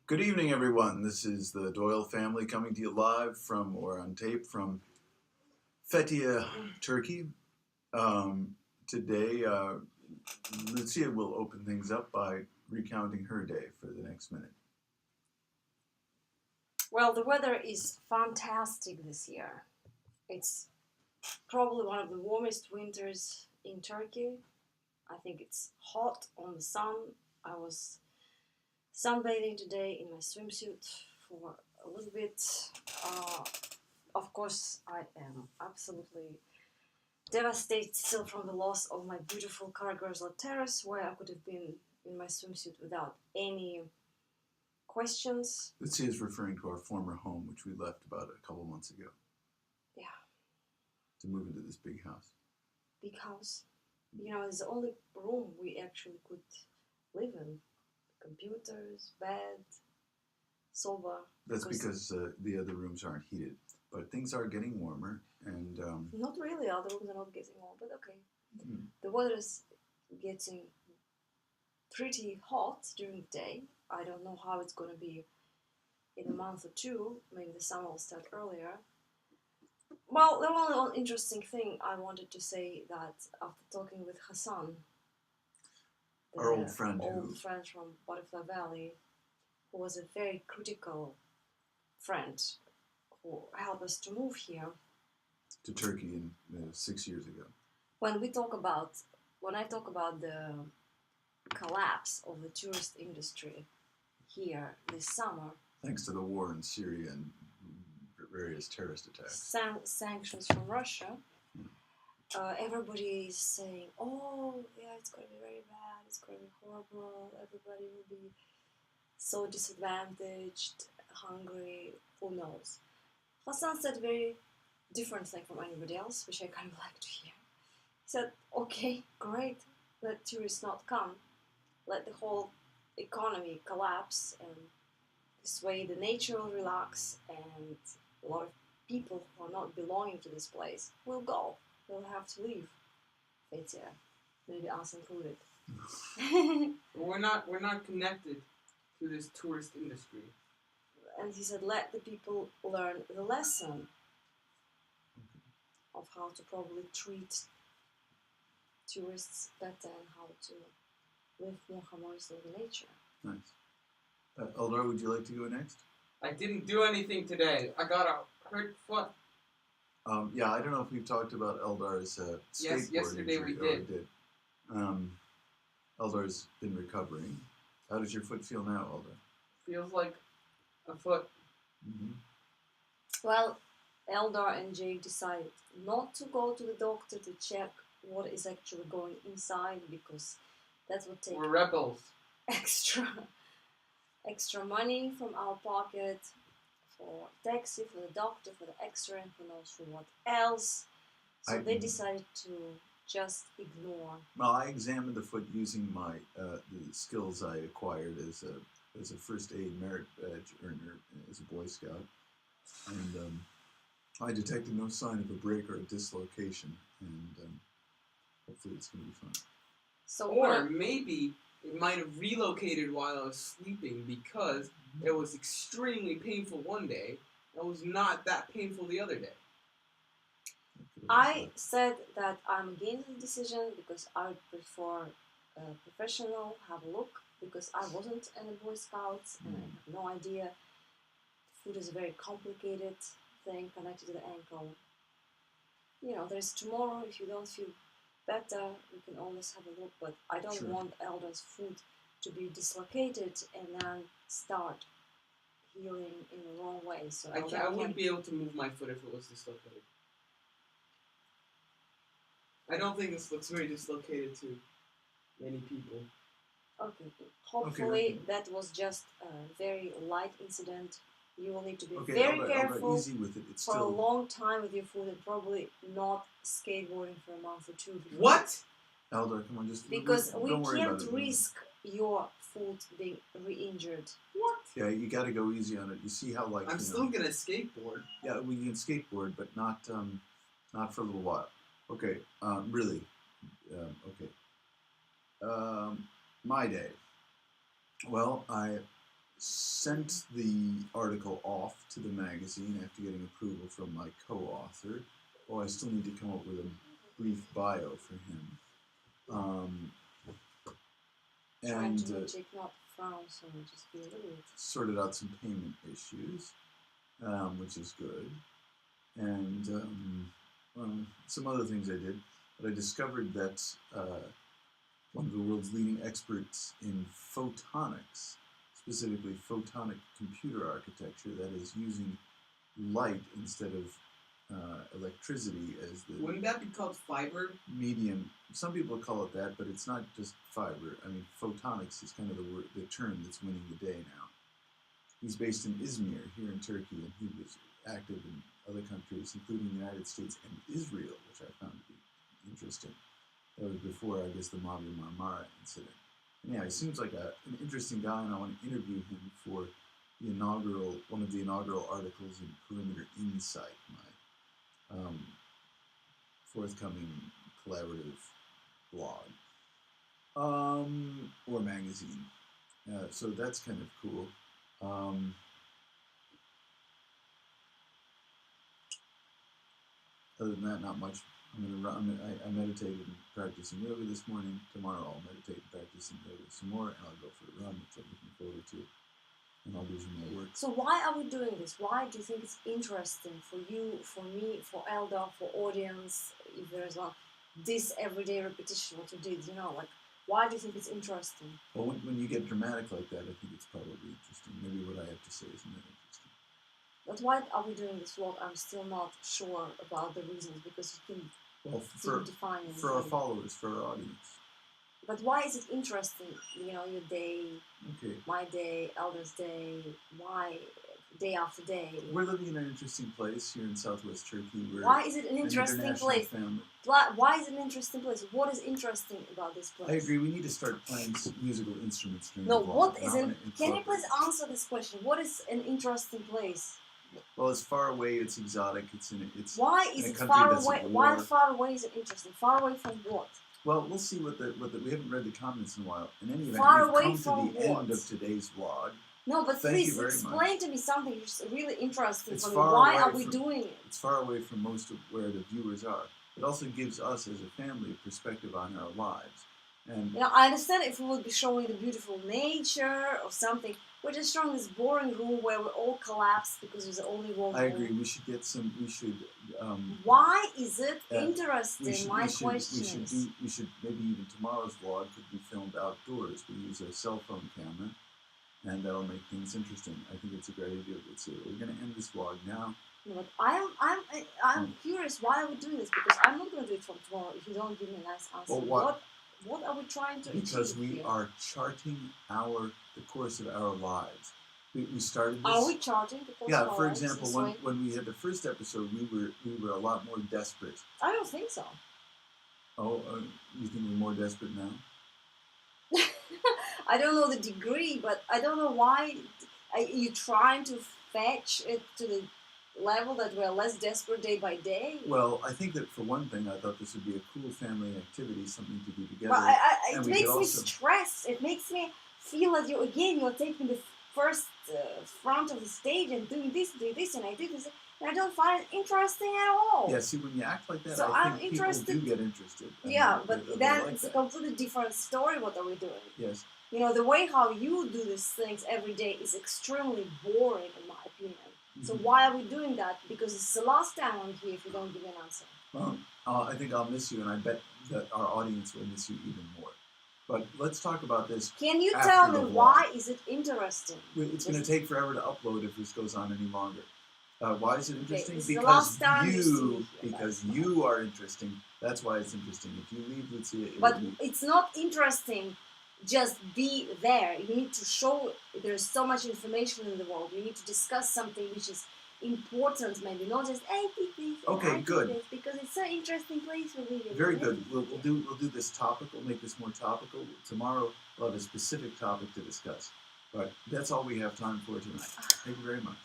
Good evening, everyone. This is the Doyle Family coming to you live from, or on tape, from Fethiye, Turkey. Today, Lucia will open things up by recounting her day for the next minute. Well, the weather is fantastic this year. It's probably one of the warmest winters in Turkey. I think it's hot on the sun. I was sunbathing today in my swimsuit for a little bit. Of course, I am absolutely devastated still from the loss of my beautiful Karagözler terrace, where I could have been in my swimsuit without any questions. Lucia is referring to our former home, which we left about a couple months ago. Yeah. To move into this big house. Big house. You know, it's the only room we actually could live in. Computers, bed, sofa. That's because the other rooms aren't heated. But things are getting warmer, and not really. Other rooms are not getting warm, but okay. The weather is getting pretty hot during the day. I don't know how it's going to be in a month or two. Maybe the summer will start earlier. Well, the one interesting thing I wanted to say that after talking with Hassan, our old friend from Butterfly Valley, who was a very critical friend who helped us to move here to Turkey 6 years ago. When I talk about the collapse of the tourist industry here this summer, thanks to the war in Syria and various terrorist attacks, sanctions from Russia, everybody is saying, "Oh, yeah, it's going to be very bad. It's going to be horrible. Everybody will be so disadvantaged, hungry. Who knows?" Hassan said a very different thing from anybody else, which I kind of like to hear. He said, "Okay, great. Let tourists not come. Let the whole economy collapse, and this way the nature will relax, and a lot of people who are not belonging to this place will go. We'll have to leave. Fethiye, maybe us included." We're not connected to this tourist industry. And he said, let the people learn the lesson of how to probably treat tourists better and how to live more harmoniously with nature. Nice. Eldar, would you like to go next? I didn't do anything today. I got a hurt foot. Yeah, I don't know if we've talked about Eldar's skateboard Yes, yesterday injury. we did. Eldar's been recovering. How does your foot feel now, Eldar? Feels like a foot. Mm-hmm. Well, Eldar and Jake decided not to go to the doctor to check what is actually going inside, because that would take We're rebels. extra money from our pocket for taxi, for the doctor, for the X-ray, and who knows for what else. So they decided to just ignore. Well, I examined the foot using my the skills I acquired as a first aid merit badge earner as a Boy Scout, and I detected no sign of a break or a dislocation, and hopefully it's going to be fine. So or maybe it might have relocated while I was sleeping, because it was extremely painful one day and was not that painful the other day. I said that I'm against the decision because I would prefer a professional have a look, because I wasn't in the Boy Scouts and I have no idea. Foot is a very complicated thing connected to the ankle. You know, there's tomorrow. If you don't feel better, we can always have a look, but I don't want Eldar's foot to be dislocated and then start healing in the wrong way. So I wouldn't be able to move my foot if it was dislocated. I don't think this looks very dislocated to many people. Okay, hopefully that was just a very light incident. You will need to be very careful easy with it. It's for still a long time with your foot, and probably not skateboarding for a month or two. What? Eldar, come on, just because we don't worry can't about it. risk your foot being re-injured. What? Yeah, you got to go easy on it. You see how I'm still gonna skateboard. Yeah, we can skateboard, but not for a little while. Okay, really. Okay. My day. Well, I sent the article off to the magazine after getting approval from my co-author. Oh, I still need to come up with a brief bio for him. Trying And to magic, not frown, so just be a little bit. sorted out some payment issues, which is good. And some other things I did. But I discovered that one of the world's leading experts in photonics, specifically photonic computer architecture, that is using light instead of electricity as the Wouldn't that be called fiber? medium. Some people call it that, but it's not just fiber. I mean, photonics is kind of the term that's winning the day now. He's based in Izmir here in Turkey, and he was active in other countries, including the United States and Israel, which I found to be interesting. That was before, I guess, the Mavi Marmara incident. And yeah, he seems like an interesting guy, and I want to interview him for one of the inaugural articles in Perimeter Insight, my forthcoming collaborative blog or magazine. So that's kind of cool. Other than that, not much. I meditated and practiced some yoga this morning. Tomorrow I'll meditate and practice some yoga some more, and I'll go for a run, which I'm looking forward to. And I'll do some more work. So why are we doing this? Why do you think it's interesting for you, for me, for Elda, for audience? If there's this everyday repetition, what you did, like, why do you think it's interesting? Well, when you get dramatic like that, I think it's probably interesting. Maybe what I have to say isn't that interesting. But why are we doing this vlog? I'm still not sure about the reasons, because you can define it. For our followers, for our audience. But why is it interesting? Your day, okay. My day, Elder's day. Why day after day? We're living in an interesting place here in Southwest Turkey. Why is it an interesting place? Family. Why is it an interesting place? What is interesting about this place? I agree. We need to start playing musical instruments during No, the vlog. what is it? Can you please answer this question? What is an interesting place? Well, it's far away. It's exotic. Why is it far away? Why far away is it interesting? Far away from what? Well, we'll see what we haven't read the comments in a while. In any event, far we've away come from to the what? end of today's vlog. No, but Thank please you very explain much. to me something really interesting It's for me. far Why away are we from- doing it? It's far away from most of where the viewers are. It also gives us, as a family, a perspective on our lives. And I understand if we would be showing the beautiful nature or something. We're just showing this boring room where we all collapse because there's only one I room. agree. We should get some. We should. Why is it interesting? We should maybe even tomorrow's vlog could be filmed outdoors. We use a cell phone camera, and that'll make things interesting. I think it's a great idea. Let's see. We're going to end this vlog now. No, but I'm curious. Why are we doing this? Because I'm not going to do it from tomorrow if you don't give me a nice answer. Well, what are we trying to achieve? Because we are charting the course of our lives. We started this. Are we charting the course of our lives? Yeah, for example, when we had the first episode, we were a lot more desperate. I don't think so. Oh, you think we're more desperate now? I don't know the degree, but I don't know why you're trying to fetch it to the level that we're less desperate day by day. Well, I think that for one thing, I thought this would be a cool family activity, something to do together. But it makes me stressed. It makes me feel that you're taking the first front of the stage and doing this, and I do this, and I don't find it interesting at all. Yeah, see, when you act like that, so I think people do get interested. Yeah, but then it's a completely different story. What are we doing? Yes. The way how you do these things every day is extremely boring, in my opinion. So why are we doing that? Because it's the last time I'm here if you don't give an answer. Well, I think I'll miss you, and I bet that our audience will miss you even more. But let's talk about this. Can you tell me why is it interesting? It's going to take forever to upload if this goes on any longer. Why is it interesting? Okay, Because you are interesting. That's why it's interesting. If you leave, let's see. But it's not interesting. Just be there. You need to show there's so much information in the world. You need to discuss something which is important, maybe not just I did this. Okay, good. This, because it's an interesting place for me. Very good. We'll do this topic. We'll make this more topical. Tomorrow we'll have a specific topic to discuss. But that's all we have time for tonight. Thank you very much.